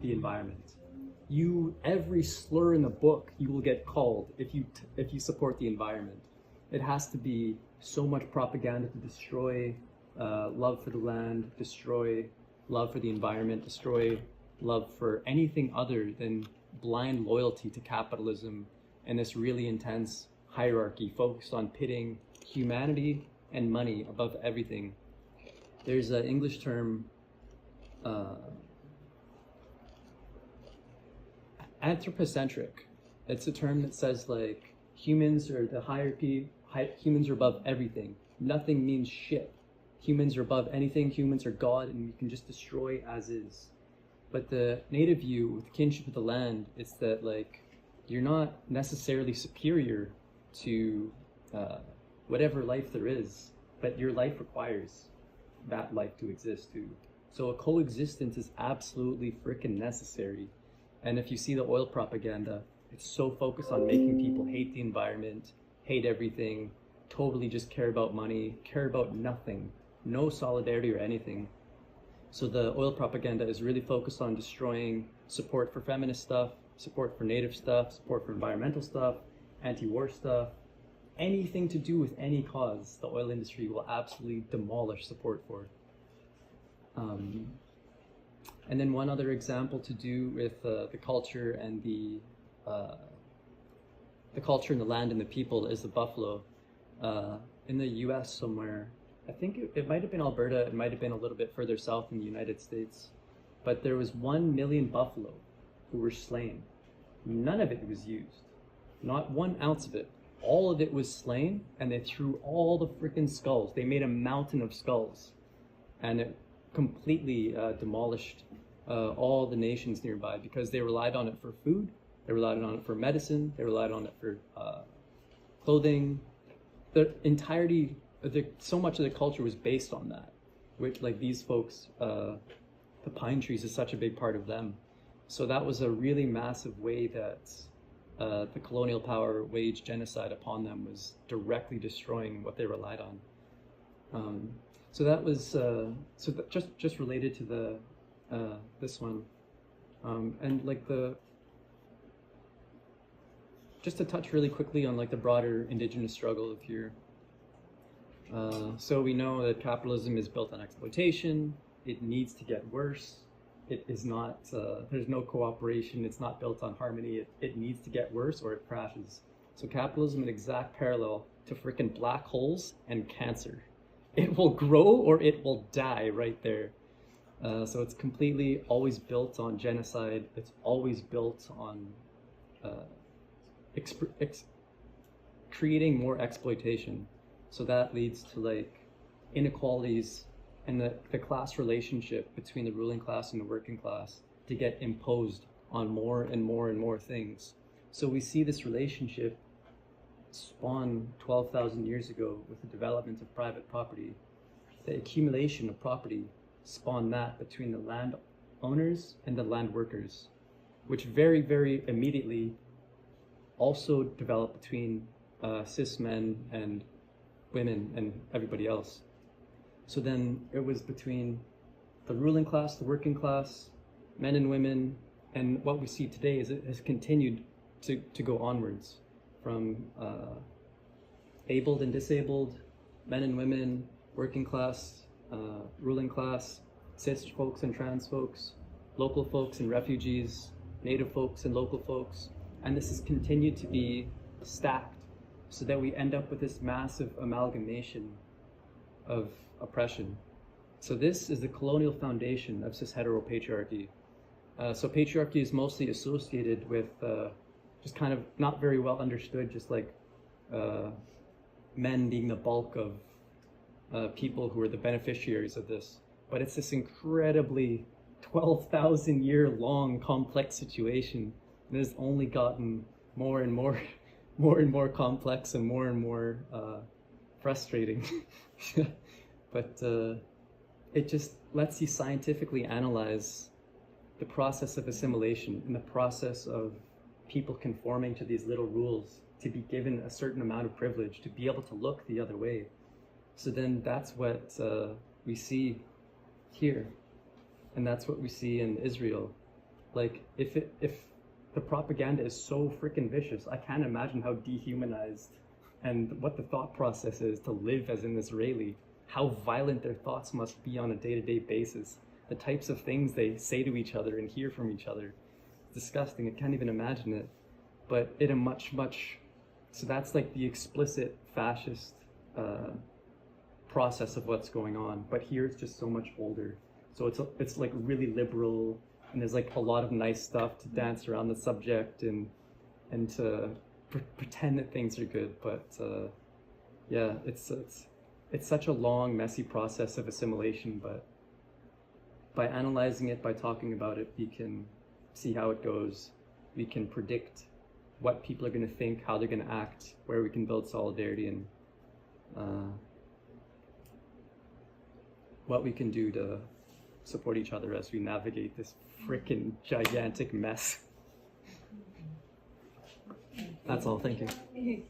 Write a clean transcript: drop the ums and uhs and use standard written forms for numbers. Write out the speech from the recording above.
the environment. Every slur in the book, you will get called if you support the environment. It has to be so much propaganda to destroy love for the land, destroy love for the environment, destroy love for anything other than blind loyalty to capitalism and this really intense hierarchy focused on pitting humanity and money above everything. There's an English term, anthropocentric. It's a term that says like humans are the hierarchy, humans are above everything. Nothing means shit. Humans are above anything, humans are God, and you can just destroy as is. But the native view with kinship with the land, it's that like you're not necessarily superior to whatever life there is, but your life requires that life to exist too. So a coexistence is absolutely freaking necessary. And if you see the oil propaganda, it's so focused on making people hate the environment, hate everything, totally just care about money, care about nothing, no solidarity or anything. So the oil propaganda is really focused on destroying support for feminist stuff, support for native stuff, support for environmental stuff, anti-war stuff, anything to do with any cause, the oil industry will absolutely demolish support for. And then one other example to do with the culture and the culture and the land and the people is the buffalo. In the US somewhere, I think it might have been Alberta, it might have been a little bit further south in the United States, but there was 1 million buffalo who were slain. None of it was used, not 1 ounce of it. All of it was slain, and they threw all the freaking skulls. They made a mountain of skulls, and it completely demolished all the nations nearby because they relied on it for food, they relied on it for medicine, they relied on it for clothing. The entirety, so much of the culture was based on that, which like these folks, the pine trees is such a big part of them. So that was a really massive way that the colonial power waged genocide upon them, was directly destroying what they relied on. So that was just related to the this one, and like just to touch really quickly on like the broader indigenous struggle here. So we know that capitalism is built on exploitation. It needs to get worse. It is not, there's no cooperation. It's not built on harmony. It needs to get worse or it crashes. So capitalism in exact parallel to freaking black holes and cancer. It will grow or it will die right there. So it's completely always built on genocide. It's always built on creating more exploitation. So that leads to like inequalities and the class relationship between the ruling class and the working class to get imposed on more and more and more things. So we see this relationship spawn 12,000 years ago with the development of private property. The accumulation of property spawned that between the land owners and the land workers, which very, very immediately also developed between cis men and women and everybody else. So then it was between the ruling class, the working class, men and women, and what we see today is it has continued to go onwards from abled and disabled, men and women, working class, ruling class, cis folks and trans folks, local folks and refugees, native folks and local folks, and this has continued to be stacked so that we end up with this massive amalgamation of oppression. So this is the colonial foundation of cisheteropatriarchy. So patriarchy is mostly associated with just kind of not very well understood, just like men being the bulk of people who are the beneficiaries of this. But it's this incredibly 12,000 year long complex situation that has only gotten more and more complex and more frustrating. But it just lets you scientifically analyze the process of assimilation and the process of people conforming to these little rules to be given a certain amount of privilege, to be able to look the other way. So then that's what we see here, and that's what we see in Israel. Like, if the propaganda is so freaking vicious, I can't imagine how dehumanized and what the thought process is to live as an Israeli, how violent their thoughts must be on a day-to-day basis, the types of things they say to each other and hear from each other. It's disgusting. I can't even imagine it. But in a much, so that's like the explicit fascist process of what's going on. But here it's just so much older. So it's like really liberal, and there's like a lot of nice stuff to dance around the subject and to pretend that things are good. But yeah, it's such a long, messy process of assimilation. But by analyzing it, by talking about it, we can see how it goes. We can predict what people are going to think, how they're going to act, where we can build solidarity, and what we can do to support each other as we navigate this freaking gigantic mess. That's all. Thank you.